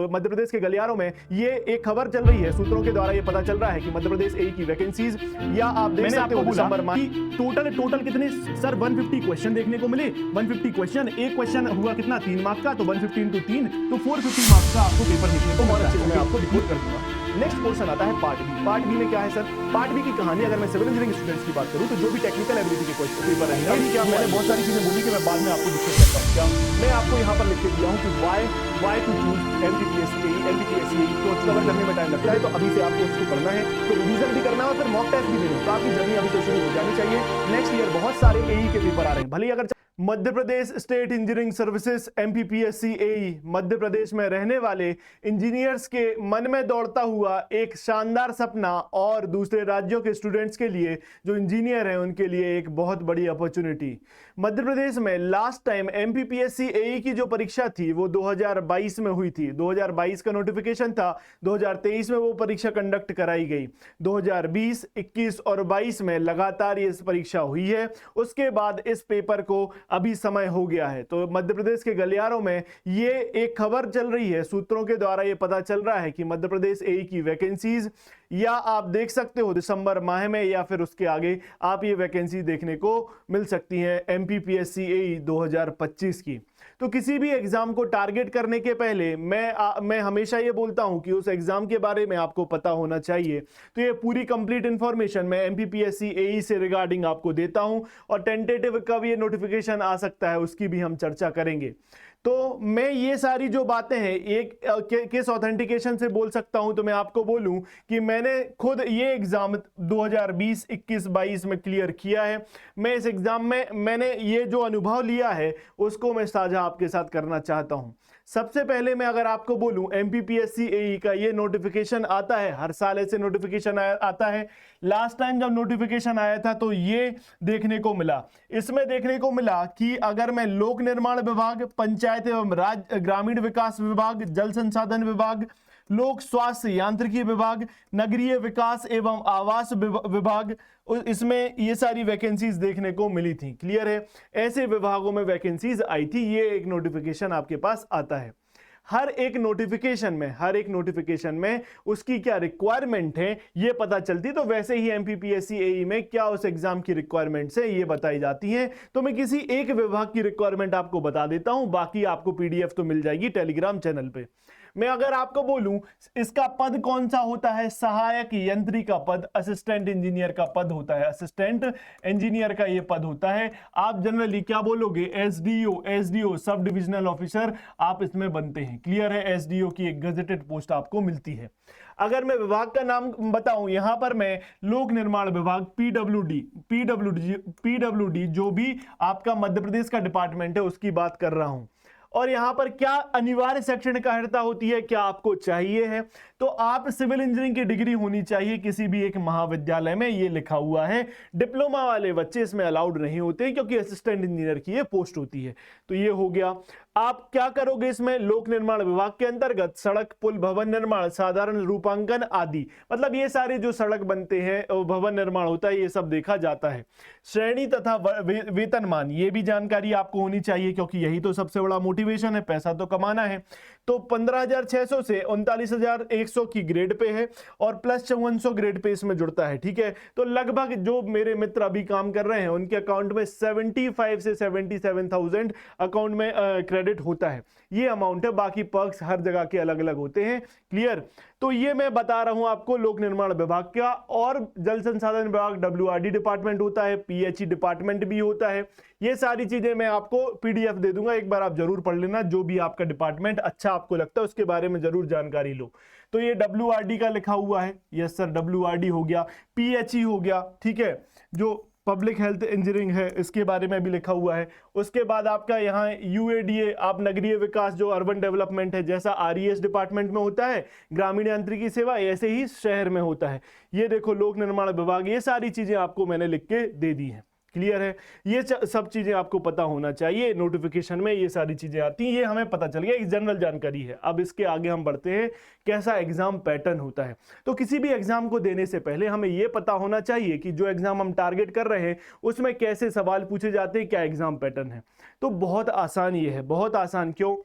तो मध्य प्रदेश के गलियारों में ये एक खबर चल रही है, सूत्रों के द्वारा ये पता चल रहा है कि मध्य प्रदेश एई की वैकेंसीज या आप देख सकते हो दिसंबर माह टोटल कितने सर 150 क्वेश्चन देखने को मिले। 150 क्वेश्चन, एक क्वेश्चन हुआ कितना 3 मार्क्स का, तो 150 into 3 तो 450 मार्क्स का आपको पेपर लिखने को और अच्छे से मैं आपको रिपोर्ट कर दूंगा। नेक्स्ट पोर्शन आता है पार्ट बी। पार्ट बी में क्या है सर? पार्ट बी की कहानी अगर मैं सिविल इंजीनियरिंग स्टूडेंट्स की बात करूं तो जो भी टेक्निकल एबिलिटी के क्वेश्चन पेपर रहेंगे, क्या मैंने बहुत सारी चीजें बोली कि मैं बाद में आपको डिस्कस करता हूं। क्या मैं आपको यहां पर लिख के दिया हूं कि why to choose MPPS MPPSC को कवर करने में टाइम लगता है, तो अभी से आपको इसको पढ़ना है, तो रिवीजन भी करना है और फिर मॉक टेस्ट भी देना है। तो आपकी जर्नी अभी से शुरू हो जानी चाहिए। नेक्स्ट ईयर बहुत सारे एई के पेपर आ रहे हैं, भले अगर Madhya Pradesh state engineering services MPPSC एई मध्य प्रदेश में रहने वाले इंजीनियर्स के मन में दौड़ता हुआ एक शानदार सपना और दूसरे राज्यों के स्टूडेंट्स के लिए जो इंजीनियर हैं उनके लिए एक बहुत बड़ी अपॉर्चुनिटी। मध्य प्रदेश में लास्ट टाइम एमपीपीएससी एई की जो परीक्षा थी वो 2022 में हुई थी। 2022 का नोटिफिकेशन था, 2023 में वो परीक्षा कंडक्ट कराई गई। 2020, 21 और 22 में लगातार ये परीक्षा हुई है। उसके बाद इस पेपर को अभी समय हो गया है। तो मध्य प्रदेश के गलियारों में ये एक खबर चल रही है, सूत्रों के द्वारा ये पता चल रहा है कि मध्य प्रदेश एई की वैकेंसीज या आप देख सकते हो दिसंबर माह में या फिर उसके आगे आप ये वैकेंसी देखने को मिल सकती हैं एमपीपीएससी एई 2025 की। तो किसी भी एग्जाम को टारगेट करने के पहले मैं हमेशा ये बोलता हूं कि उस एग्जाम के बारे में आपको पता होना चाहिए। तो ये पूरी कंप्लीट इंफॉर्मेशन मैं एमपीपीएससी एई से रिगार्डिंग आपको देता हूं और टेंटेटिव कब ये नोटिफिकेशन आ सकता है उसकी भी हम चर्चा करेंगे। तो मैं ये सारी जो बातें हैं एक किस ऑथेंटिकेशन से बोल सकता हूं, तो मैं आपको बोलूं कि मैंने खुद ये एग्जाम 2020, 21, 22 में क्लियर किया है। मैं इस एग्जाम में मैंने ये जो अनुभव लिया है उसको मैं साझा आपके साथ करना चाहता हूं। सबसे पहले मैं अगर आपको बोलूं एमपीपीएससी एई का ये नोटिफिकेशन आता है, हर साल ऐसे नोटिफिकेशन आता है। लास्ट टाइम जब नोटिफिकेशन आया था तो ये देखने को मिला, इसमें देखने को मिला कि अगर मैं लोक निर्माण विभाग, पंचायत एवं राज्य ग्रामीण विकास विभाग, जल संसाधन विभाग, लोक स्वास्थ्य यांत्रिकी विभाग, नगरीय विकास एवं आवास विभाग, इसमें ये सारी वैकेंसीज देखने को मिली थी। क्लियर है? ऐसे विभागों में वैकेंसीज आई थी। ये एक नोटिफिकेशन आपके पास आता है। हर एक नोटिफिकेशन में उसकी क्या रिक्वायरमेंट है ये पता चलती। तो वैसे ही एमपीपीएससी एई में क्या उस एग्जाम की रिक्वायरमेंट्स है ये बताई जाती हैं। तो मैं किसी एक विभाग की रिक्वायरमेंट आपको बता देता हूं, बाकी आपको पीडीएफ तो मिल जाएगी टेलीग्राम चैनल पे। मैं अगर आपको बोलूं इसका पद कौन सा होता है, सहायक यंत्री का पद, असिस्टेंट इंजीनियर का पद होता है, असिस्टेंट इंजीनियर का ये पद होता है। आप जनरली क्या बोलोगे? एसडीओ सब डिविजनल ऑफिसर आप इसमें बनते हैं। क्लियर है? एसडीओ की एक गजेटेड पोस्ट आपको मिलती है। अगर मैं विभाग का नाम बताऊं, यहां पर मैं लोक निर्माण विभाग पीडब्ल्यूडी जो भी आपका मध्य प्रदेश का डिपार्टमेंट है उसकी बात कर रहा हूं। और यहां पर क्या अनिवार्य शैक्षणिक अर्हता होती है, क्या आपको चाहिए है? तो आप सिविल इंजीनियरिंग की डिग्री होनी चाहिए किसी भी एक महाविद्यालय में, ये लिखा हुआ है। डिप्लोमा वाले बच्चे इसमें अलाउड नहीं होते क्योंकि असिस्टेंट इंजीनियर की ये पोस्ट होती है। तो ये हो गया। आप क्या करोगे इसमें? लोक निर्माण विभाग के अंतर्गत सड़क, पुल, भवन निर्माण, साधारण रूपांकन आदि, मतलब ये सारे जो सड़क बनते हैं, भवन निर्माण होता है, ये सब देखा जाता है। श्रेणी तथा वेतनमान, ये भी जानकारी आपको होनी चाहिए क्योंकि यही तो सबसे बड़ा मोटिवेशन है, पैसा तो कमाना है। तो 15,600 से 39,100 की ग्रेड पे है और प्लस 5400 ग्रेड पे इसमें जुड़ता है। ठीक है? तो लगभग जो मेरे मित्र अभी काम कर रहे हैं उनके अकाउंट में 75 से 77,000 अकाउंट में क्रेडिट होता है। ये अमाउंट है, बाकी पर्क्स हर जगह के अलग अलग होते हैं। क्लियर? तो ये मैं बता रहा हूं आपको लोक निर्माण विभाग का। और जल संसाधन विभाग डब्ल्यूआरडी डिपार्टमेंट होता है, पीएचई डिपार्टमेंट भी होता है। ये सारी चीजें मैं आपको पीडीएफ दे दूंगा, एक बार आप जरूर पढ़ लेना। जो भी आपका डिपार्टमेंट अच्छा आपको लगता है उसके बारे में जरूर जानकारी लो। तो ये डब्ल्यूआरडी का लिखा हुआ है, यस सर, डब्ल्यूआरडी हो गया, पीएचई हो गया। ठीक है? जो पब्लिक हेल्थ इंजीनियरिंग है इसके बारे में भी लिखा हुआ है। उसके बाद आपका यहाँ यूएडीए, आप नगरीय विकास जो अर्बन डेवलपमेंट है, जैसा आरईएस डिपार्टमेंट में होता है ग्रामीण यांत्रिकी सेवा, ऐसे ही शहर में होता है। ये देखो लोक निर्माण विभाग, ये सारी चीजें आपको मैंने लिख के दे दी हैं। क्लियर है? ये सब चीजें आपको पता होना चाहिए। नोटिफिकेशन में ये सारी चीजें आती हैं, ये हमें पता चल गया, एक जनरल जानकारी है। अब इसके आगे हम बढ़ते हैं, कैसा एग्जाम पैटर्न होता है। तो किसी भी एग्जाम को देने से पहले हमें ये पता होना चाहिए कि जो एग्जाम हम टारगेट कर रहे हैं उसमें कैसे सवाल पूछे जाते हैं, क्या एग्जाम पैटर्न है। तो बहुत आसान ये है, बहुत आसान। क्यों?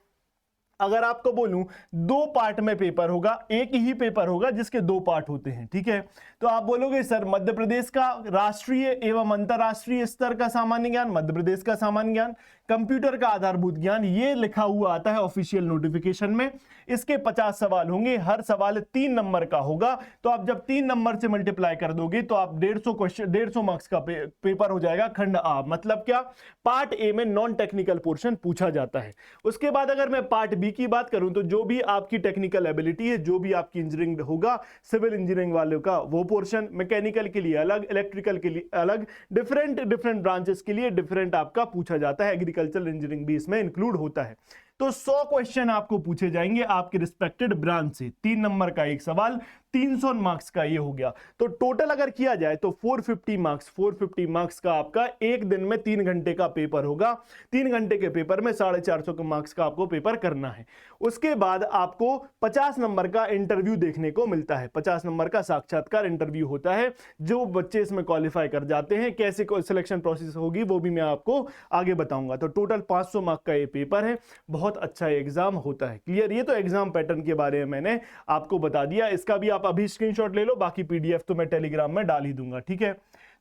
अगर आपको बोलूं 2 पार्ट में पेपर होगा, एक ही पेपर होगा जिसके 2 पार्ट होते हैं, ठीक है। तो आप बोलोगे सर मध्य प्रदेश का राष्ट्रीय एवं अंतरराष्ट्रीय स्तर का सामान्य ज्ञान, मध्य प्रदेश का सामान्य ज्ञान, कंप्यूटर का आधारभूत ज्ञान, ये लिखा हुआ आता है ऑफिशियल नोटिफिकेशन में। इसके 50 सवाल होंगे, हर सवाल 3 नंबर का होगा। तो आप जब 3 नंबर से मल्टीप्लाई कर दोगे तो आप 150 क्वेश्चन 150 मार्क्स का पेपर हो जाएगा खंड आ। मतलब क्या, पार्ट ए में नॉन टेक्निकल पोर्शन पूछा जाता है। उसके बाद अगर मैं पार्ट बी की बात करूं तो जो भी आपकी टेक्निकल एबिलिटी है, जो भी आपकी इंजीनियरिंग होगा, सिविल इंजीनियरिंग वालों का वो पोर्शन, मैकेनिकल के लिए अलग, इलेक्ट्रिकल के लिए अलग, डिफरेंट ब्रांचेस के लिए डिफरेंट आपका पूछा जाता है। एग्रीकल्चर इंजीनियरिंग भी इसमें इंक्लूड होता है। तो 100 क्वेश्चन आपको पूछे जाएंगे आपके रिस्पेक्टेड ब्रांच से, 3 नंबर का एक सवाल, 300 मार्क्स का ये हो गया। तो टोटल अगर किया जाए तो 450 मार्क्स का आपका एक दिन में 3 घंटे का पेपर होगा। 3 घंटे के पेपर में 450 मार्क्स का आपको पेपर करना है। उसके बाद आपको 50 नंबर का इंटरव्यू देखने को मिलता है। 50 नंबर का साक्षात्कार इंटरव्यू होता है। जो बच्चे इसमें क्वालिफाई कर जाते हैं, कैसे सिलेक्शन प्रोसेस होगी वो भी मैं आपको आगे बताऊंगा। तो टोटल 500 मार्क्स का ये पेपर है, बहुत अच्छा एग्जाम होता है। क्लियर, ये तो एग्जाम पैटर्न के बारे में मैंने आपको बता दिया। इसका भी आप अभी स्क्रीनशॉट ले लो, बाकी पीडीएफ तो मैं टेलीग्राम में डाल ही दूंगा, ठीक है।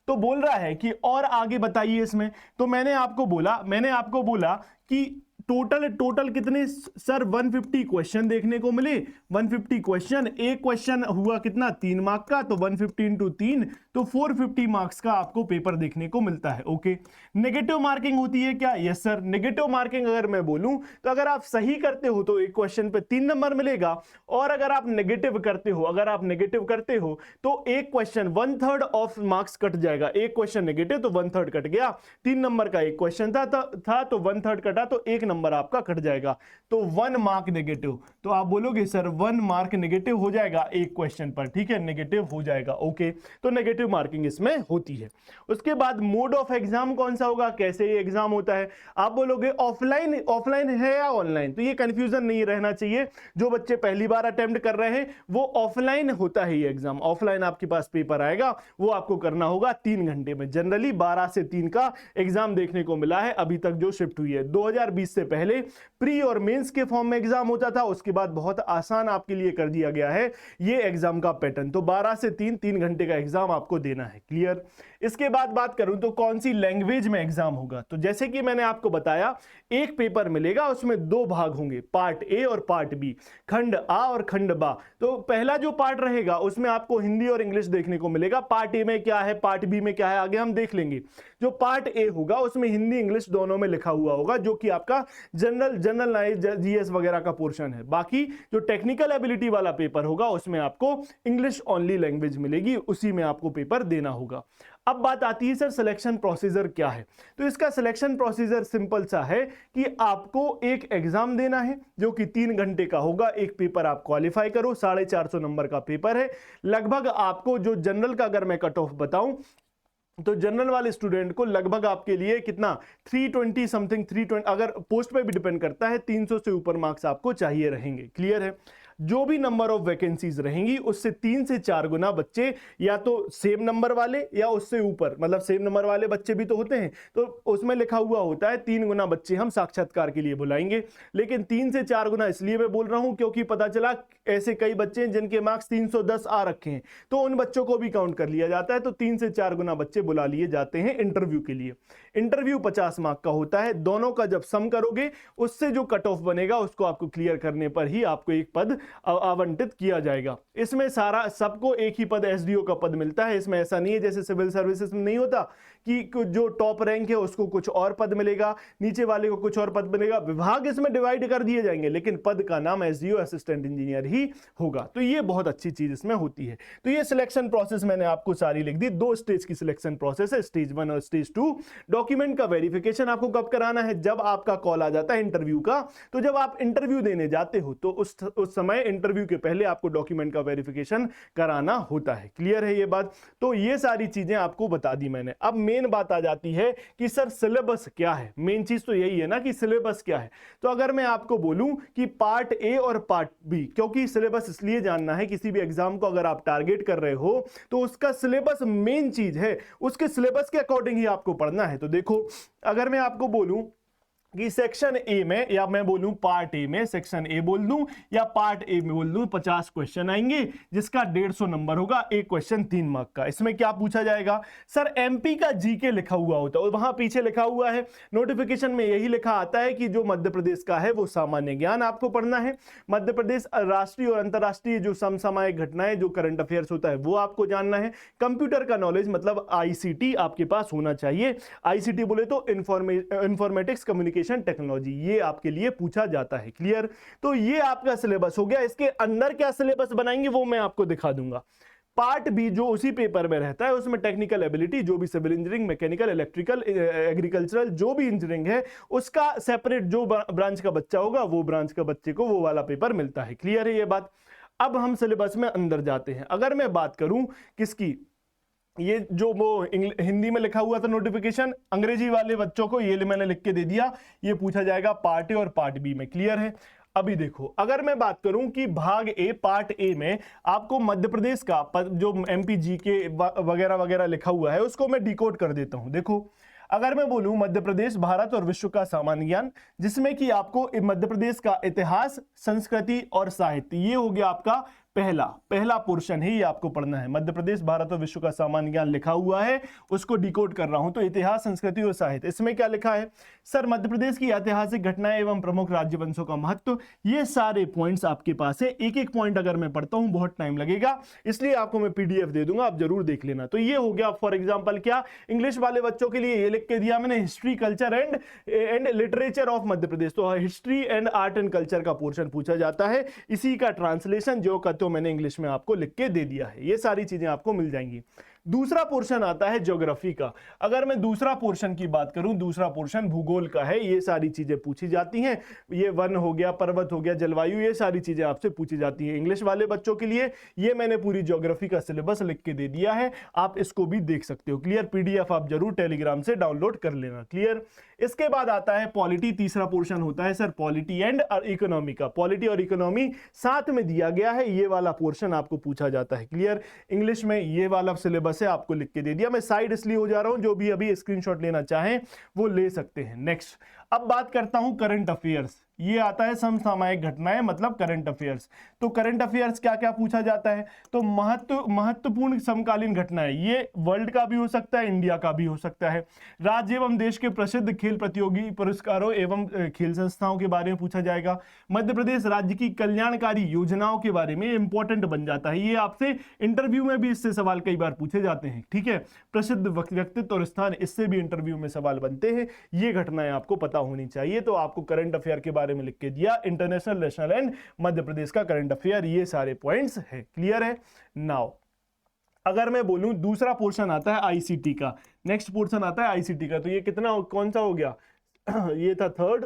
तो बोल रहा है कि और आगे बताइए इसमें। तो मैंने आपको बोला कि टोटल कितने सर 150 क्वेश्चन देखने को मिले। 150 क्वेश्चन, एक क्वेश्चन हुआ कितना 3 मार्क का, तो 150 इंटू 3 तो 450 मार्क्स का आपको पेपर देखने को मिलता है। ओके, नेगेटिव मार्किंग होती है क्या? यस सर, नेगेटिव मार्किंग अगर मैं बोलूं तो अगर आप सही करते हो तो एक क्वेश्चन पे 3 नंबर मिलेगा, और अगर आप नेगेटिव करते हो तो एक क्वेश्चन 1/3 ऑफ मार्क्स कट जाएगा। एक क्वेश्चन नेगेटिव तो 1/3 कट गया। 3 नंबर का एक क्वेश्चन था तो 1/3 कटा तो 1 नंबर आपका कट जाएगा, तो 1 मार्क नेगेटिव। तो आप बोलोगे सर 1 मार्क नेगेटिव हो जाएगा एक क्वेश्चन पर, ठीक है, नेगेटिव हो जाएगा। ओके, तो नेगेटिव मार्किंग इसमें होती है। उसके बाद मोड ऑफ एग्जाम कौन सा होगा, कैसे ये एग्जाम होता है? आप बोलोगे ऑफलाइन है या ऑनलाइन, तो ये कंफ्यूजन नहीं रहना चाहिए। जो बच्चे पहली बार अटेम्प्ट कर रहे हैं वो ऑफलाइन होता है ये एग्जाम। ऑफलाइन आपके पास पेपर आएगा, वो आपको करना होगा 3 घंटे में। जनरली 12 से 3 का एग्जाम देखने को मिला है अभी तक जो शिफ्ट हुई है। 2020 से पहले प्री और मेंस के फॉर्म में एग्जाम होता था, उसके बाद बहुत आसान आपके लिए कर दिया गया है ये एग्जाम का पैटर्न। तो 12 से 3 घंटे का एग्जाम आपको देना है। क्लियर। इसके बाद बात करूं तो कौन सी लैंग्वेज में एग्जाम होगा, तो जैसे कि मैंने आपको बताया एक पेपर मिलेगा, उसमें 2 भाग होंगे, पार्ट ए और पार्ट बी, खंड आ और खंड बा। तो पहला जो पार्ट रहेगा उसमें आपको हिंदी और इंग्लिश देखने को मिलेगा। पार्ट ए में क्या है, पार्ट बी में क्या है, आगे हम देख लेंगे। जो पार्ट ए होगा उसमें हिंदी इंग्लिश दोनों में लिखा हुआ होगा, जो कि आपका जनरल नॉलेज जीएस वगैरह का पोर्शन है। बाकी जो टेक्निकल एबिलिटी वाला पेपर होगा उसमें आपको इंग्लिश ओनली लैंग्वेज मिलेगी, उसी में आपको पेपर देना होगा। अब बात आती है सर सिलेक्शन प्रोसीजर क्या है। तो इसका सिलेक्शन प्रोसीजर सिंपल सा है कि आपको एक एग्जाम देना है जो कि 3 घंटे का होगा। एक पेपर आप क्वालिफाई करो, 450 नंबर का पेपर है। लगभग आपको जो जनरल का अगर मैं कट ऑफ बताऊं तो जनरल वाले स्टूडेंट को लगभग आपके लिए कितना 320 समथिंग, 320, अगर पोस्ट पे भी डिपेंड करता है, 300 से ऊपर मार्क्स आपको चाहिए रहेंगे। क्लियर है। जो भी नंबर ऑफ वैकेंसीज रहेंगी उससे 3 से 4 गुना बच्चे या तो सेम नंबर वाले या उससे ऊपर, मतलब सेम नंबर वाले बच्चे भी तो होते हैं, तो उसमें लिखा हुआ होता है 3 गुना बच्चे हम साक्षात्कार के लिए बुलाएंगे। लेकिन 3 से 4 गुना इसलिए मैं बोल रहा हूं क्योंकि पता चला ऐसे कई बच्चे हैं जिनके मार्क्स 310 आ रखे हैं, तो उन बच्चों को भी काउंट कर लिया जाता है। तो 3 से 4 गुना बच्चे बुला लिए जाते हैं इंटरव्यू के लिए। इंटरव्यू 50 मार्क का होता है। दोनों का जब सम करोगे उससे जो कट ऑफ बनेगा उसको आपको क्लियर करने पर ही आपको एक पद आवंटित किया जाएगा। इसमें सारा सबको एक ही पद एसडीओ का पद मिलता है। इसमें ऐसा नहीं है जैसे सिविल सर्विसेज में नहीं होता कि जो टॉप रैंक है उसको कुछ और पद मिलेगा, नीचे वाले को कुछ और पद मिलेगा। विभाग इसमें डिवाइड कर दिए जाएंगे लेकिन पद का नाम एसडीओ असिस्टेंट इंजीनियर ही होगा। तो ये बहुत अच्छी चीज इसमें होती है। तो ये सिलेक्शन प्रोसेस मैंने आपको सारी लिख दी। 2 स्टेज की सिलेक्शन प्रोसेस है, स्टेज 1 और स्टेज 2। डॉक्यूमेंट का वेरिफिकेशन आपको कब कराना है, जब आपका कॉल आ जाता है इंटरव्यू का। तो जब आप इंटरव्यू देने जाते हो तो उस समय इंटरव्यू के पहले आपको डॉक्यूमेंट का वेरिफिकेशन कराना होता है। क्लियर है ये बात। तो ये सारी चीजें आपको बता दी मैंने। अब मेन बात आ जाती है कि सर सिलेबस क्या है। मेन चीज तो यही है ना कि सिलेबस क्या है। तो अगर मैं आपको बोलूं कि पार्ट ए और पार्ट बी, क्योंकि सिलेबस इसलिए जानना है, किसी भी एग्जाम को अगर आप टारगेट कर रहे हो तो उसका सिलेबस मेन चीज है, उसके सिलेबस के अकॉर्डिंग ही आपको पढ़ना है। तो देखो अगर मैं आपको बोलूं कि सेक्शन ए में, या मैं बोलूं पार्ट ए में, सेक्शन ए बोल दूं या पार्ट ए में बोल दूं, 50 क्वेश्चन आएंगे जिसका 150 नंबर होगा, एक क्वेश्चन 3 मार्क का। इसमें क्या पूछा जाएगा सर, एमपी का जीके लिखा हुआ होता है और वहां पीछे लिखा हुआ है, नोटिफिकेशन में यही लिखा आता है कि जो मध्य प्रदेश का है वो सामान्य ज्ञान आपको पढ़ना है, मध्य प्रदेश राष्ट्रीय और अंतरराष्ट्रीय जो समसामयिक घटनाएं, जो करंट अफेयर्स होता है वो आपको जानना है, कंप्यूटर का नॉलेज मतलब आईसीटी आपके पास होना चाहिए। आईसीटी बोले तो इंफॉर्मेटिक्स कम्युनिकेशन टेक्नोलॉजी, ये आपके लिए पूछा जाता है। क्लियर? तो ये आपका सिलेबस हो गया। इसके अंदर क्या सिलेबस बनाएंगे वो मैं आपको दिखा दूंगा। पार्ट बी जो उसी पेपर में रहता है, उसमें टेक्निकल एबिलिटी, जो भी civil engineering, mechanical, electrical, agricultural जो भी इंजीनियरिंग है उसका सेपरेट जो ब्रांच का बच्चा होगा वो ब्रांच का बच्चे को वो वाला पेपर मिलता है। क्लियर है ये बात? अब हम सिलेबस में अंदर जाते हैं। अगर मैं बात करूं किसकी, ये जो वो हिंदी में लिखा हुआ था नोटिफिकेशन, अंग्रेजी वाले बच्चों को ये मैंने लिख के दे दिया, ये पूछा जाएगा पार्ट ए और पार्ट बी में। क्लियर है? अभी देखो, अगर मैं बात करूं कि भाग ए, पार्ट ए में आपको मध्य प्रदेश का जो एमपी जीके वगैरह वगैरह लिखा हुआ है उसको मैं डिकोड कर देता हूं। देखो, अगर मैं बोलूं मध्य प्रदेश, भारत और विश्व का सामान्य ज्ञान, जिसमें कि आपको मध्य प्रदेश का इतिहास, संस्कृति और साहित्य, ये हो गया आपका पहला पोर्शन है, ये आपको पढ़ना है। मध्य प्रदेश, भारत और विश्व का सामान्य ज्ञान लिखा हुआ है, उसको डिकोड कर रहा हूं। तो इतिहास, संस्कृति और साहित्य, इसमें क्या लिखा है सर, मध्य प्रदेश की ऐतिहासिक घटनाएं एवं प्रमुख राज्य वंशों का महत्व, ये सारे पॉइंट्स आपके पास है। एक एक पॉइंट अगर मैं पढ़ता हूं बहुत टाइम लगेगा, इसलिए आपको मैं पीडीएफ दे दूंगा, आप जरूर देख लेना। तो ये हो गया फॉर एग्जाम्पल क्या, इंग्लिश वाले बच्चों के लिए ये लिख के दिया मैंने, history, culture and literature of Madhya Pradesh. तो history and art and culture का पोर्शन पूछा जाता है, इसी का ट्रांसलेशन जो का तो मैंने इंग्लिश में आपको लिख के दे दिया है। ये सारी चीजें आपको मिल जाएंगी। दूसरा पोर्शन आता है ज्योग्राफी का। अगर मैं दूसरा पोर्शन की बात करूं, दूसरा पोर्शन भूगोल का है, ये सारी चीजें पूछी जाती हैं। ये वन हो गया, पर्वत हो गया, जलवायु, ये सारी चीजें आपसे पूछी जाती हैं। इंग्लिश वाले बच्चों के लिए ये मैंने पूरी ज्योग्राफी का सिलेबस लिख के दे दिया है, आप इसको भी देख सकते हो। क्लियर? पीडीएफ आप जरूर टेलीग्राम से डाउनलोड कर लेना। क्लियर? इसके बाद आता है पॉलिटी, तीसरा पोर्शन होता है सर पॉलिटी एंड इकोनॉमी का। पॉलिटी और इकोनॉमी साथ में दिया गया है, ये वाला पोर्शन आपको पूछा जाता है। क्लियर? इंग्लिश में ये वाला सिलेबस है, आपको लिख के दे दिया। मैं साइड इसलिए हो जा रहा हूं, जो भी अभी स्क्रीनशॉट लेना चाहें वो ले सकते हैं। नेक्स्ट, अब बात करता हूं करंट अफेयर्स। ये आता है समसामयिक घटनाएं मतलब करंट अफेयर्स। तो करंट अफेयर्स क्या क्या पूछा जाता है, तो महत्वपूर्ण समकालीन घटनाएं, ये वर्ल्ड का भी हो सकता है, इंडिया का भी हो सकता है। राज्य एवं देश के प्रसिद्ध खेल प्रतियोगी पुरस्कारों एवं खेल संस्थाओं के बारे में पूछा जाएगा। मध्य प्रदेश राज्य की कल्याणकारी योजनाओं के बारे में इंपॉर्टेंट बन जाता है, ये आपसे इंटरव्यू में भी इससे सवाल कई बार पूछे जाते हैं। ठीक है? प्रसिद्ध व्यक्तित्व और स्थान, इससे भी इंटरव्यू में सवाल बनते हैं। ये घटनाएं आपको पता होनी चाहिए। तो आपको करंट अफेयर के बारे में लिख के दिया, international, national and Madhya Pradesh का करंट अफेयर, ये सारे पॉइंट्स है। क्लियर है? नाउ अगर मैं बोलूं दूसरा पोर्शन आता है आईसीटी का, नेक्स्ट पोर्शन आता है आईसीटी का। तो ये कितना, कौन सा हो गया ये था थर्ड,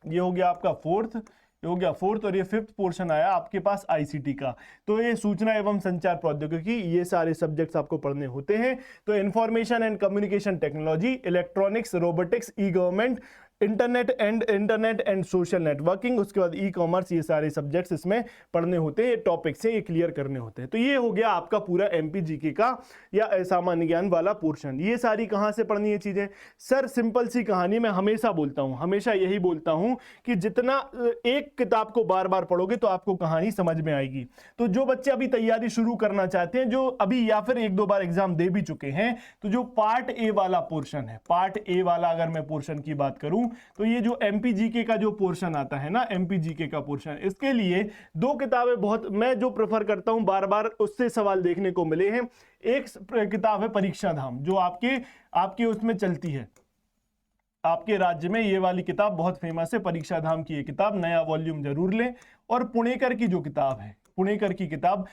ये हो गया आपका फोर्थ, ये हो गया फोर्थ, और ये फिफ्थ पोर्शन आया आपके पास आईसीटी का। तो ये सूचना एवं संचार प्रौद्योगिकी, ये सारे सब्जेक्ट्स आपको पढ़ने होते हैं। तो information and communication technology, electronics, robotics, E government, internet and social networking, उसके बाद ई कॉमर्स, ये सारे सब्जेक्ट्स इसमें पढ़ने होते हैं, ये टॉपिक्स हैं, ये क्लियर करने होते हैं। तो ये हो गया आपका पूरा एमपी जीके का या सामान्य ज्ञान वाला पोर्शन। ये सारी कहाँ से पढ़नी है चीजें सर, सिंपल सी कहानी, मैं हमेशा बोलता हूँ, हमेशा यही बोलता हूँ कि जितना एक किताब को बार बार पढ़ोगे तो आपको कहानी समझ में आएगी। तो जो बच्चे अभी तैयारी शुरू करना चाहते हैं, जो अभी या फिर एक दो बार एग्जाम दे भी चुके हैं, तो जो पार्ट ए वाला पोर्शन है, पार्ट ए वाला अगर मैं पोर्शन की बात करूं, तो ये जो एमपी जीके का जो पोर्शन आता है ना, एमपी जीके का पोर्शन, इसके लिए दो किताबें बहुत मैं जो प्रेफर करता हूं, बार बार उससे सवाल देखने को मिले हैं। एक किताब है परीक्षा धाम, जो आपके उसमें चलती है, आपके राज्य में ये वाली किताब बहुत फेमस है, परीक्षा धाम की ये किताब, नया वॉल्यूम जरूर लें। और पुणेकर की जो किताब है, पुणेकर की किताब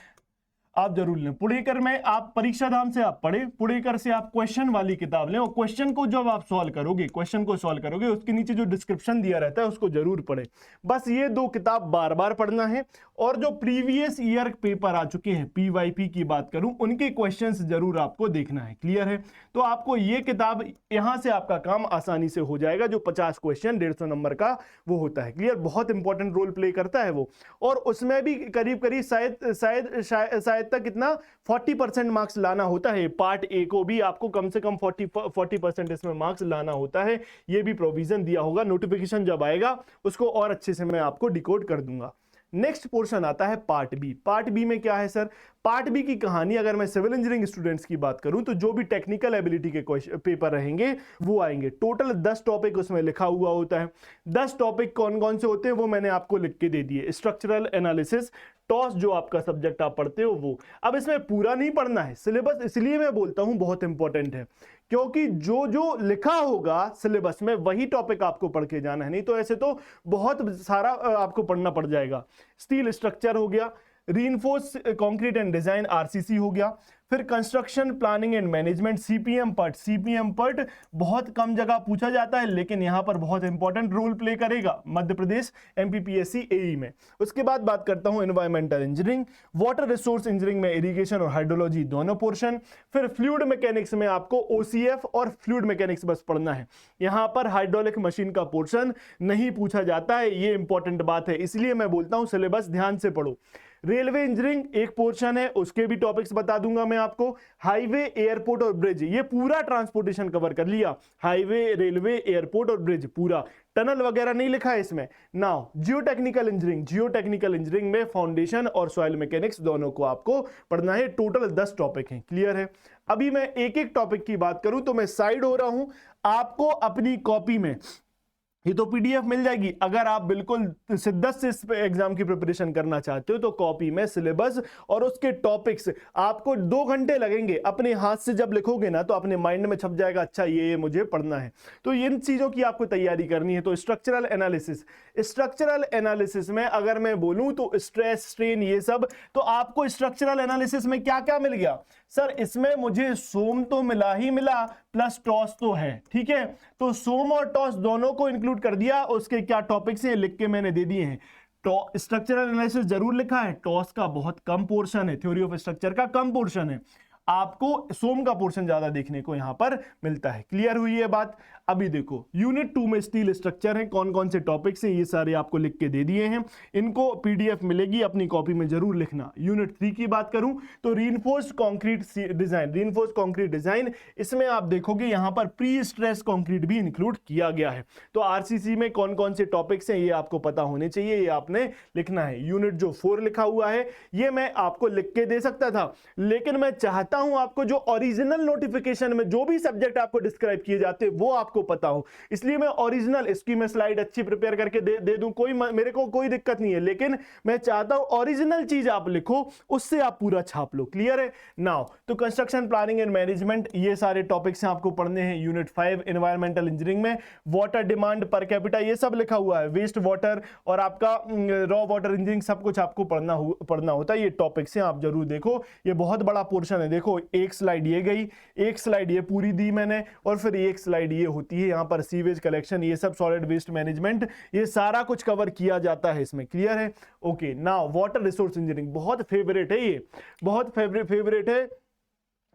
आप जरूर लें। पुणेकर में आप परीक्षा धाम से आप पढ़े, पुणेकर से आप क्वेश्चन वाली किताब लें, और क्वेश्चन को जब आप सॉल्व करोगे, क्वेश्चन को सॉल्व करोगे, उसके नीचे जो डिस्क्रिप्शन दिया रहता है उसको जरूर पढ़े। बस ये दो किताब बार बार पढ़ना है। और जो प्रीवियस ईयर पेपर आ चुके हैं, पीवाईपी की बात करूं, उनके क्वेश्चंस जरूर आपको देखना है। क्लियर है? तो आपको ये किताब, यहां से आपका काम आसानी से हो जाएगा। जो 50 क्वेश्चन 150 नंबर का वो होता है। क्लियर? बहुत इंपॉर्टेंट रोल प्ले करता है वो। और उसमें भी करीब करीब शायद शायद तक कितना 40% मार्क्स लाना होता है। पार्ट ए को भी आपको कम से कम 40% इसमें मार्क्स लाना होता है, ये भी प्रोविजन दिया होगा। नोटिफिकेशन जब आएगा उसको और अच्छे से मैं आपको डिकोड कर दूंगा। नेक्स्ट पोर्शन आता है पार्ट बी। पार्ट बी में क्या है सर? पार्ट बी की कहानी, अगर मैं सिविल इंजीनियरिंग स्टूडेंट्स की बात करूं तो जो भी टेक्निकल एबिलिटी के पेपर रहेंगे वो आएंगे। टोटल 10 टॉपिक उसमें लिखा हुआ होता है। 10 टॉपिक कौन कौन से होते हैं वो मैंने आपको लिख के दे दिए। स्ट्रक्चरल एनालिसिस, टॉस जो आपका सब्जेक्ट आप पढ़ते हो वो। अब इसमें पूरा नहीं पढ़ना है सिलेबस, इसलिए मैं बोलता हूं बहुत इंपॉर्टेंट है, क्योंकि जो जो लिखा होगा सिलेबस में वही टॉपिक आपको पढ़ के जाना है, नहीं तो ऐसे तो बहुत सारा आपको पढ़ना पड़ जाएगा। स्टील स्ट्रक्चर हो गया, reinforce concrete and design RCC हो गया, फिर construction planning and management CPM part. CPM part बहुत कम जगह पूछा जाता है लेकिन यहां पर बहुत इंपॉर्टेंट रोल प्ले करेगा मध्य प्रदेश एमपीपीएससी एई में। उसके बाद बात करता हूं environmental engineering, water resource engineering में इरिगेशन और हाइड्रोलॉजी दोनों पोर्शन। फिर फ्लूइड मैकेनिक्स में आपको ओसीएफ और फ्लूइड मैकेनिक्स बस पढ़ना है, यहां पर हाइड्रोलिक मशीन का पोर्शन नहीं पूछा जाता है, ये इंपॉर्टेंट बात है, इसलिए मैं बोलता हूं सिलेबस ध्यान से पढ़ो। रेलवे इंजीनियरिंग एक पोर्शन है, उसके भी टॉपिक्स बता दूंगा मैं आपको। हाईवे, एयरपोर्ट और ब्रिज, ये पूरा ट्रांसपोर्टेशन कवर कर लिया। हाईवे, रेलवे, एयरपोर्ट और ब्रिज पूरा, टनल वगैरह नहीं लिखा है इसमें। Now geotechnical engineering, geotechnical engineering में फाउंडेशन और सॉइल मैकेनिक्स दोनों को आपको पढ़ना है। टोटल 10 टॉपिक हैं, क्लियर है। अभी मैं एक एक टॉपिक की बात करूं तो मैं साइड हो रहा हूं, आपको अपनी कॉपी में ये तो पीडीएफ मिल जाएगी। अगर आप बिल्कुल शिद्दत से इस एग्जाम की प्रिपरेशन करना चाहते हो तो कॉपी में सिलेबस और उसके टॉपिक्स आपको 2 घंटे लगेंगे। अपने हाथ से जब लिखोगे ना तो अपने माइंड में छप जाएगा, अच्छा ये मुझे पढ़ना है। तो इन चीजों की आपको तैयारी करनी है। तो स्ट्रक्चरल एनालिसिस, स्ट्रक्चरल एनालिसिस में अगर मैं बोलूं तो स्ट्रेस, स्ट्रेन, ये सब, तो आपको स्ट्रक्चरल एनालिसिस में क्या क्या मिल गया सर? इसमें मुझे सोम तो मिला ही मिला, प्लस टॉस तो है, ठीक है। तो सोम और टॉस दोनों को इंक्लूड कर दिया। उसके क्या टॉपिक्स हैं लिख के मैंने दे दिए हैं। स्ट्रक्चरल एनालिसिस जरूर लिखा है, टॉस का बहुत कम पोर्शन है, थ्योरी ऑफ स्ट्रक्चर का कम पोर्शन है, आपको सोम का पोर्शन ज्यादा देखने को यहां पर मिलता है। क्लियर हुई ये बात? अभी देखो यूनिट 2 में स्टील स्ट्रक्चर है, कौन कौन से टॉपिक्स हैं ये सारे आपको लिख के दे दिए हैं। इनको पीडीएफ मिलेगी, अपनी कॉपी में जरूर लिखना। यूनिट 3 की बात करूं तो reinforced concrete design, reinforced concrete design, इसमें आप देखोगे यहां पर प्री स्ट्रेस कंक्रीट भी इंक्लूड किया गया है। तो आरसीसी में कौन कौन से टॉपिक्स हैं ये आपको पता होने चाहिए, ये आपने लिखना है। यूनिट जो 4 लिखा हुआ है ये मैं आपको लिख के दे सकता था, लेकिन मैं चाहता हूं आपको जो ओरिजिनल नोटिफिकेशन में जो भी सब्जेक्ट आपको डिस्क्राइब किए जाते हैं वो आपको पता हो, इसलिए मैं ओरिजिनल, इसकी मैं स्लाइड अच्छी प्रिपेयर करके दे दूं, मेरे को कोई दिक्कत नहीं है, लेकिन मैं चाहता हूं ओरिजिनल चीज आप लिखो, उससे आप पूरा छाप लो। क्लियर है? नाउ तो कंस्ट्रक्शन प्लानिंग एंड मैनेजमेंट, ये सारे टॉपिक्स हैं आपको पढ़ने हैं। यूनिट 5 एनवायरमेंटल इंजीनियरिंग में वाटर डिमांड पर कैपिटा ये सब लिखा हुआ है, वेस्ट वाटर और आपका रॉ वाटर इंजीनियरिंग सब कुछ आपको पढ़ना होता है। ये टॉपिक्स हैं, आप जरूर देखो, ये बहुत बड़ा पोर्शन है। देखो एक स्लाइड ये गई, एक स्लाइड ये पूरी दी मैंने, और फिर एक स्लाइड ये होती है यहां पर सीवेज कलेक्शन, ये सब सॉलिड वेस्ट मैनेजमेंट, ये सारा कुछ कवर किया जाता है इसमें। क्लियर है? Okay. Now water resource engineering बहुत फेवरेट है, ये बहुत फेवरेट है।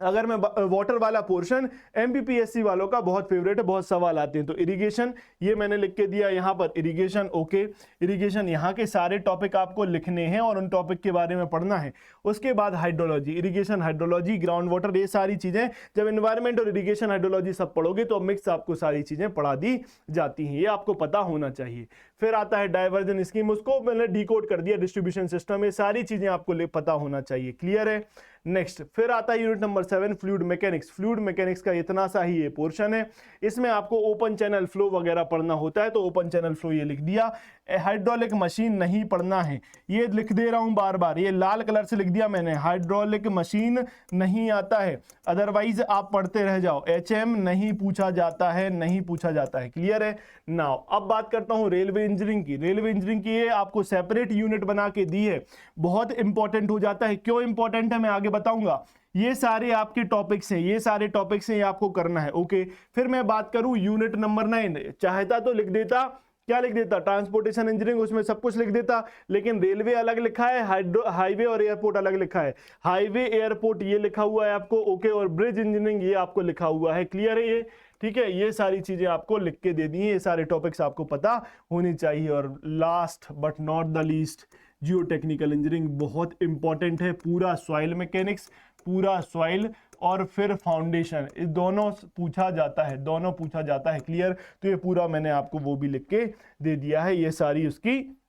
अगर मैं वाटर वाला पोर्शन एमपीपीएससी वालों का बहुत फेवरेट है, बहुत सवाल आते हैं। तो इरिगेशन ये मैंने लिख के दिया यहां पर, इरिगेशन। ओके, इरिगेशन यहां के सारे टॉपिक आपको लिखने हैं और उन टॉपिक के बारे में पढ़ना है। उसके बाद hydrology, irrigation, hydrology, ground water, ये सारी चीजें जब एनवायरमेंट और इरिगेशन हाइड्रोलॉजी सब पढ़ोगे तो मिक्स आपको सारी चीजें पढ़ा दी जाती हैं, ये आपको पता होना चाहिए। फिर आता है डाइवर्जन स्कीम, उसको मैंने डिकोड कर दिया, डिस्ट्रीब्यूशन सिस्टम, ये सारी चीजें आपको पता होना चाहिए। क्लियर है? नेक्स्ट फिर आता है unit number 7 fluid mechanics. Fluid mechanics का इतना सा ही ये पोर्शन है, इसमें आपको ओपन चैनल फ्लो वगैरह पढ़ना होता है, तो ओपन चैनल फ्लो ये लिख दिया। हाइड्रोलिक मशीन नहीं पढ़ना है, ये लिख दे रहा हूं बार बार, ये लाल कलर से लिख दिया मैंने, हाइड्रोलिक मशीन नहीं आता है, अदरवाइज आप पढ़ते रह जाओ। एचएम नहीं पूछा जाता है, नहीं पूछा जाता है। क्लियर है? नाउ अब बात करता हूं रेलवे इंजीनियरिंग की। रेलवे इंजीनियरिंग की ये आपको सेपरेट यूनिट बना के दी है, बहुत इंपॉर्टेंट हो जाता है। क्यों इंपॉर्टेंट है मैं आगे बताऊंगा। ये सारे आपके टॉपिक्स हैं, ये सारे टॉपिक्स हैं, ये आपको करना है। ओके, फिर मैं बात करूं यूनिट नंबर 9, चाहता तो लिख देता, क्या लिख देता, ट्रांसपोर्टेशन इंजीनियरिंग, उसमें सब कुछ लिख देता, लेकिन रेलवे अलग लिखा है, हाईवे और एयरपोर्ट अलग लिखा है। हाईवे एयरपोर्ट ये लिखा हुआ है आपको, ओके, और ब्रिज इंजीनियरिंग ये आपको लिखा हुआ है। क्लियर है ये? ठीक है, ये सारी चीजें आपको लिख के दे दी हैं, ये सारे टॉपिक्स आपको पता होनी चाहिए। और last but not the least, Jio technical engineering बहुत इंपॉर्टेंट है, पूरा सॉइल मैकेनिक्स, पूरा सॉइल और फिर फाउंडेशन, इस दोनों पूछा जाता है, दोनों पूछा जाता है। क्लियर? तो ये पूरा मैंने आपको वो भी लिख के दे दिया है, ये सारी उसकी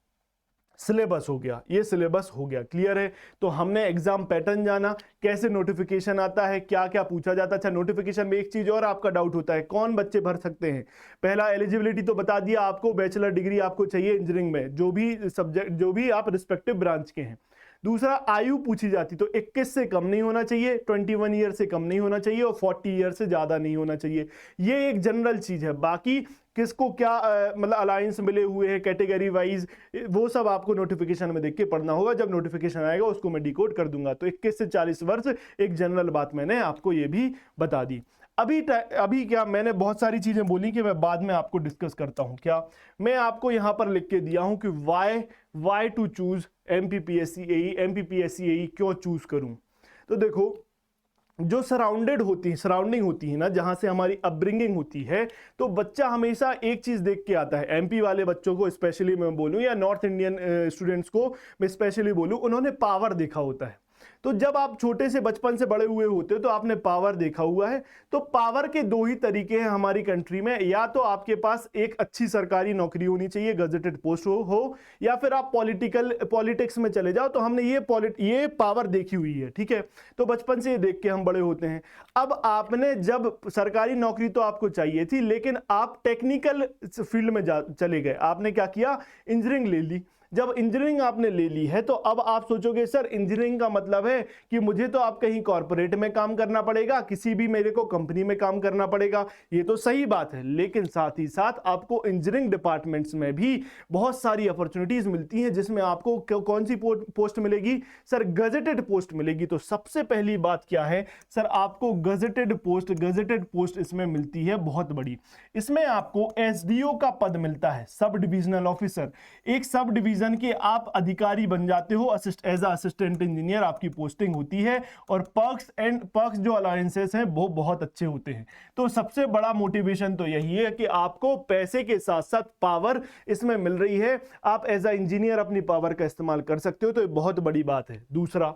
सिलेबस हो गया, ये सिलेबस हो गया। क्लियर है? तो हमने एग्जाम पैटर्न जाना, कैसे नोटिफिकेशन आता है, क्या क्या पूछा जाता है। अच्छा, नोटिफिकेशन में एक चीज और आपका डाउट होता है, कौन बच्चे भर सकते हैं। पहला एलिजिबिलिटी तो बता दिया आपको, बैचलर डिग्री आपको चाहिए इंजीनियरिंग में, जो भी सब्जेक्ट, जो भी आप रिस्पेक्टिव ब्रांच के हैं। दूसरा, आयु पूछी जाती, तो 21 से कम नहीं होना चाहिए, 21 ईयर से कम नहीं होना चाहिए और 40 ईयर से ज्यादा नहीं होना चाहिए। ये एक जनरल चीज है। बाकी किसको क्या मतलब अलायंस मिले हुए हैं कैटेगरी वाइज, वो सब आपको नोटिफिकेशन में देख के पढ़ना होगा। जब नोटिफिकेशन आएगा उसको मैं डिकोड कर दूंगा। तो 21 से 40 वर्ष एक जनरल बात मैंने आपको ये भी बता दी। अभी क्या मैंने बहुत सारी चीजें बोली कि मैं बाद में आपको डिस्कस करता हूं। क्या मैं आपको यहां पर लिख के दिया हूं कि why to choose MPPSC AE, MPPSC AE क्यों चूज करूं। तो देखो, जो सराउंडिंग होती है ना, जहां से हमारी अपब्रिंगिंग होती है, तो बच्चा हमेशा एक चीज देख के आता है। एमपी वाले बच्चों को स्पेशली मैं बोलूं या नॉर्थ इंडियन स्टूडेंट्स को मैं स्पेशली बोलूं, उन्होंने पावर देखा होता है। तो जब आप छोटे से बचपन से बड़े हुए होते हो तो आपने पावर देखा हुआ है। तो पावर के दो ही तरीके हैं हमारी कंट्री में, या तो आपके पास एक अच्छी सरकारी नौकरी होनी चाहिए, गजेटेड पोस्ट हो, या फिर आप पॉलिटिक्स में चले जाओ। तो हमने ये पावर देखी हुई है, ठीक है। तो बचपन से ये देख के हम बड़े होते हैं। अब आपने जब सरकारी नौकरी तो आपको चाहिए थी, लेकिन आप टेक्निकल फील्ड में चले गए। आपने क्या किया? इंजीनियरिंग ले ली। जब इंजीनियरिंग आपने ले ली है तो अब आप सोचोगे सर इंजीनियरिंग का मतलब है कि मुझे तो आप कहीं कॉर्पोरेट में काम करना पड़ेगा, किसी भी मेरे को कंपनी में काम करना पड़ेगा। ये तो सही बात है, लेकिन साथ ही साथ आपको इंजीनियरिंग डिपार्टमेंट्स में भी बहुत सारी अपॉर्चुनिटीज मिलती हैं, जिसमें आपको कौन सी पोस्ट मिलेगी? सर गजेटेड पोस्ट मिलेगी। तो सबसे पहली बात क्या है सर, आपको गजेटेड पोस्ट इसमें मिलती है बहुत बड़ी। इसमें आपको एसडीओ का पद मिलता है, सब डिविजनल ऑफिसर। एक सब डिवीजन के आप अधिकारी बन जाते हो, एज असिस्टेंट इंजीनियर आपकी पोस्टिंग होती है। और पर्क्स जो अलायंसेस हैं वो बहुत अच्छे होते हैं। तो सबसे बड़ा मोटिवेशन तो यही है कि आपको पैसे के साथ साथ पावर इसमें मिल रही है। आप एज अ इंजीनियर अपनी पावर का इस्तेमाल कर सकते हो, तो ये बहुत बड़ी बात है। दूसरा,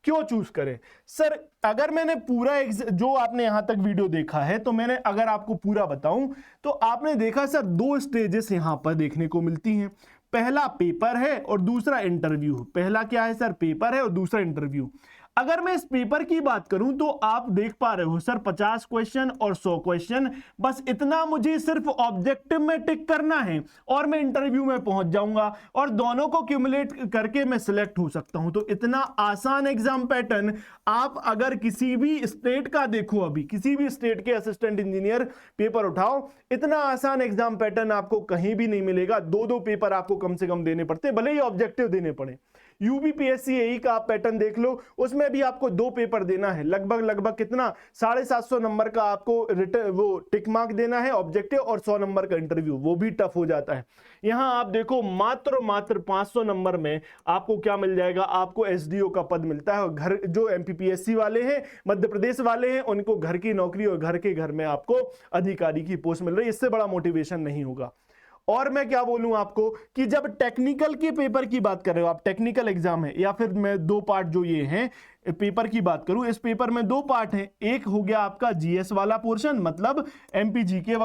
क्यों चूज करें? सर अगर मैंने पूरा जो आपने यहां तक वीडियो देखा है, तो मैंने अगर आपको पूरा बताऊं तो आपने देखा सर 2 स्टेजेस यहां पर देखने को मिलती हैं। पहला पेपर है और दूसरा इंटरव्यू। पहला क्या है सर? पेपर है और दूसरा इंटरव्यू। अगर मैं इस पेपर की बात करूं तो आप देख पा रहे हो सर 50 क्वेश्चन और 100 क्वेश्चन, बस इतना मुझे सिर्फ ऑब्जेक्टिव में टिक करना है और मैं इंटरव्यू में पहुंच जाऊंगा और दोनों को क्यूमुलेट करके मैं सिलेक्ट हो सकता हूं। तो इतना आसान एग्जाम पैटर्न आप अगर किसी भी स्टेट का देखो, अभी किसी भी स्टेट के असिस्टेंट इंजीनियर पेपर उठाओ, इतना आसान एग्जाम पैटर्न आपको कहीं भी नहीं मिलेगा। 2-2 पेपर आपको कम से कम देने पड़ते, भले ही ऑब्जेक्टिव देने पड़े। यूपीपीएससी एई का आप पैटर्न देख लो, उसमें भी आपको 2 पेपर देना है, लगभग कितना 750 नंबर का आपको वो टिक मार्क देना है ऑब्जेक्टिव, और 100 नंबर का इंटरव्यू, वो भी टफ हो जाता है। यहां आप देखो मात्र 500 नंबर में आपको क्या मिल जाएगा? आपको एसडीओ का पद मिलता है। और घर जो एमपीपीएससी वाले हैं, मध्य प्रदेश वाले हैं, उनको घर की नौकरी और घर के घर में आपको अधिकारी की पोस्ट मिल रही है। इससे बड़ा मोटिवेशन नहीं होगा। और मैं क्या बोलूं आपको कि जब टेक्निकल के पेपर की बात कर रहे हो आप, टेक्निकल एग्जाम है, या फिर मैं 2 पार्ट जो ये हैं पेपर की बात करूं, इस पेपर में 2 पार्ट हैं। एक हो गया आपका जीएस वाला पोर्शन, मतलब एमपीजीके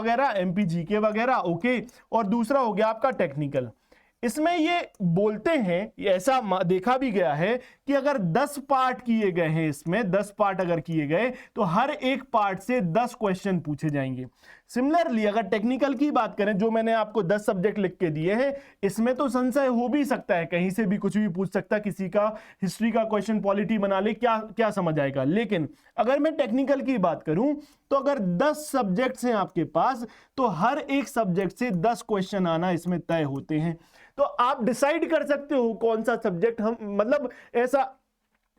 वगैरह, ओके, और दूसरा हो गया आपका टेक्निकल। इसमें ये बोलते हैं, ऐसा देखा भी गया है कि अगर 10 पार्ट किए गए हैं, इसमें 10 पार्ट अगर किए गए तो हर एक पार्ट से 10 क्वेश्चन पूछे जाएंगे। सिमिलरली अगर टेक्निकल की बात करें, जो मैंने आपको 10 सब्जेक्ट लिख के दिए हैं, इसमें तो संशय हो भी सकता है, कहीं से भी कुछ भी पूछ सकता है, किसी का हिस्ट्री का क्वेश्चन पॉलिटी बना ले, क्या समझ आएगा। लेकिन अगर मैं टेक्निकल की बात करूं तो अगर 10 सब्जेक्ट्स हैं आपके पास, तो हर एक सब्जेक्ट से 10 क्वेश्चन आना इसमें तय होते हैं। तो आप डिसाइड कर सकते हो कौन सा सब्जेक्ट हम, मतलब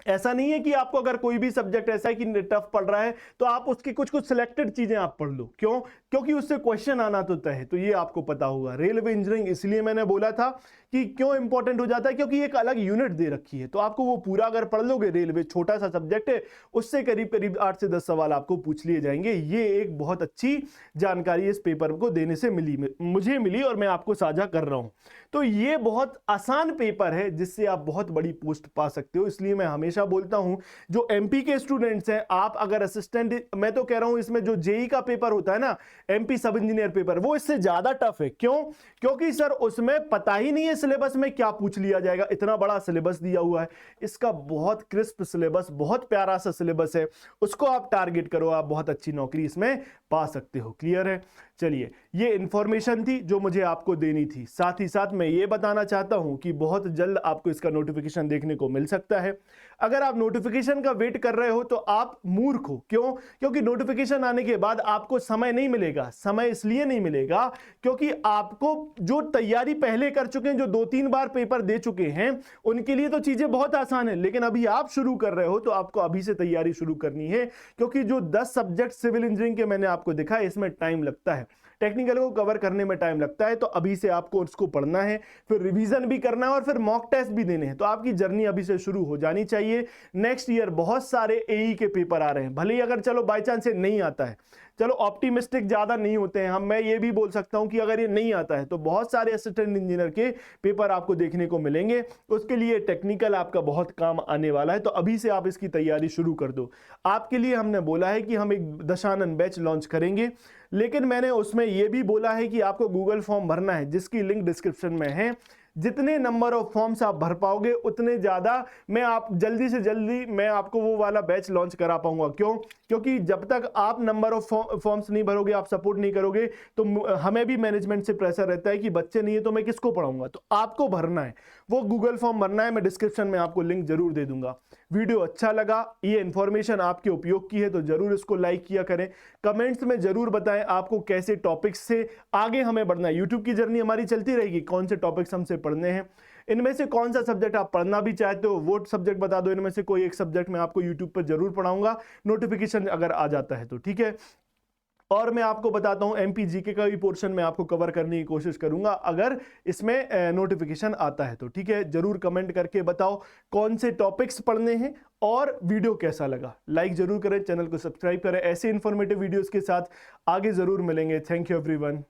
ऐसा नहीं है कि आपको अगर कोई भी सब्जेक्ट ऐसा है कि टफ पढ़ रहा है तो आप उसकी कुछ सिलेक्टेड चीजें आप पढ़ लो। क्योंकि उससे क्वेश्चन आना तो तय है। तो ये आपको पता होगा। रेलवे इंजीनियरिंग इसलिए मैंने बोला था कि क्यों इंपॉर्टेंट हो जाता है, क्योंकि एक अलग यूनिट दे रखी है, तो आपको वो पूरा अगर पढ़ लोगे, रेलवे छोटा सा सब्जेक्ट है, उससे करीब करीब 8 से 10 सवाल आपको पूछ लिए जाएंगे। ये एक बहुत अच्छी जानकारी इस पेपर को देने से मुझे मिली और मैं आपको साझा कर रहा हूं। तो ये बहुत आसान पेपर है जिससे आप बहुत बड़ी पोस्ट पा सकते हो। इसलिए मैं हमेशा बोलता हूं, जो एमपी के स्टूडेंट्स हैं, आप अगर असिस्टेंट, मैं तो कह रहा हूं इसमें जो जेई का पेपर होता है ना, एमपी सब इंजीनियर पेपर, वो इससे ज्यादा टफ है। क्यों? क्योंकि सर उसमें पता ही नहीं है सिलेबस में क्या पूछ लिया जाएगा। इतना बड़ा सिलेबस दिया हुआ है, इसका बहुत क्रिस्प सिलेबस, बहुत प्यारा सा सिलेबस है, उसको आप टारगेट करो, आप बहुत अच्छी नौकरी इसमें पा सकते हो। क्लियर है? चलिए, ये इंफॉर्मेशन थी जो मुझे आपको देनी थी। साथ ही साथ मैं ये बताना चाहता हूं कि बहुत जल्द आपको इसका नोटिफिकेशन देखने को मिल सकता है। अगर आप नोटिफिकेशन का वेट कर रहे हो तो आप मूर्ख हो। क्यों? क्योंकि नोटिफिकेशन आने के बाद आपको समय नहीं मिलेगा। समय इसलिए नहीं मिलेगा क्योंकि आपको जो तैयारी पहले कर चुके हैं, जो 2-3 बार पेपर दे चुके हैं, उनके लिए तो चीजें बहुत आसान है। लेकिन अभी आप शुरू कर रहे हो तो आपको अभी से तैयारी शुरू करनी है, क्योंकि जो 10 सब्जेक्ट सिविल इंजीनियरिंग के मैंने आपको दिखाया, इसमें टाइम लगता है, टेक्निकल को कवर करने में टाइम लगता है। तो अभी से आपको उसको पढ़ना है, फिर रिवीजन भी करना है और फिर मॉक टेस्ट भी देने हैं। तो आपकी जर्नी अभी से शुरू हो जानी चाहिए। नेक्स्ट ईयर बहुत सारे एई के पेपर आ रहे हैं, भले ही अगर चलो बाय चांस से नहीं आता है, चलो ऑप्टिमिस्टिक ज्यादा नहीं होते हैं हम, मैं ये भी बोल सकता हूं कि अगर ये नहीं आता है तो बहुत सारे असिस्टेंट इंजीनियर के पेपर आपको देखने को मिलेंगे। उसके लिए टेक्निकल आपका बहुत काम आने वाला है, तो अभी से आप इसकी तैयारी शुरू कर दो। आपके लिए हमने बोला है कि हम एक दशानन बैच लॉन्च करेंगे, लेकिन मैंने उसमें यह भी बोला है कि आपको गूगल फॉर्म भरना है, जिसकी लिंक डिस्क्रिप्शन में है। जितने नंबर ऑफ फॉर्म्स आप भर पाओगे उतने ज्यादा मैं आप जल्दी से जल्दी मैं आपको वो वाला बैच लॉन्च करा पाऊंगा। क्यों? क्योंकि जब तक आप नंबर ऑफ फॉर्म्स नहीं भरोगे, आप सपोर्ट नहीं करोगे, तो हमें भी मैनेजमेंट से प्रेशर रहता है कि बच्चे नहीं है तो मैं किसको पढ़ाऊंगा। तो आपको भरना है, वो गूगल फॉर्म भरना है। मैं डिस्क्रिप्शन में आपको लिंक जरूर दे दूंगा। वीडियो अच्छा लगा, ये इंफॉर्मेशन आपके उपयोग की है तो जरूर इसको लाइक किया करें। कमेंट्स में जरूर बताएं आपको कैसे टॉपिक्स से आगे हमें बढ़ना है। यूट्यूब की जर्नी हमारी चलती रहेगी, कौन से टॉपिक्स हमसे पढ़ने हैं, इनमें से कौन सा सब्जेक्ट आप पढ़ना भी चाहते हो वो सब्जेक्ट बता दो। इनमें से कोई एक सब्जेक्ट मैं आपको यूट्यूब पर जरूर पढ़ाऊंगा, नोटिफिकेशन अगर आ जाता है तो। ठीक है? और मैं आपको बताता हूं एमपी जीके का भी पोर्शन मैं आपको कवर करने की कोशिश करूंगा अगर इसमें नोटिफिकेशन आता है तो। ठीक है? जरूर कमेंट करके बताओ कौन से टॉपिक्स पढ़ने हैं और वीडियो कैसा लगा। लाइक जरूर करें, चैनल को सब्सक्राइब करें। ऐसे इंफॉर्मेटिव वीडियोस के साथ आगे जरूर मिलेंगे। Thank you everyone.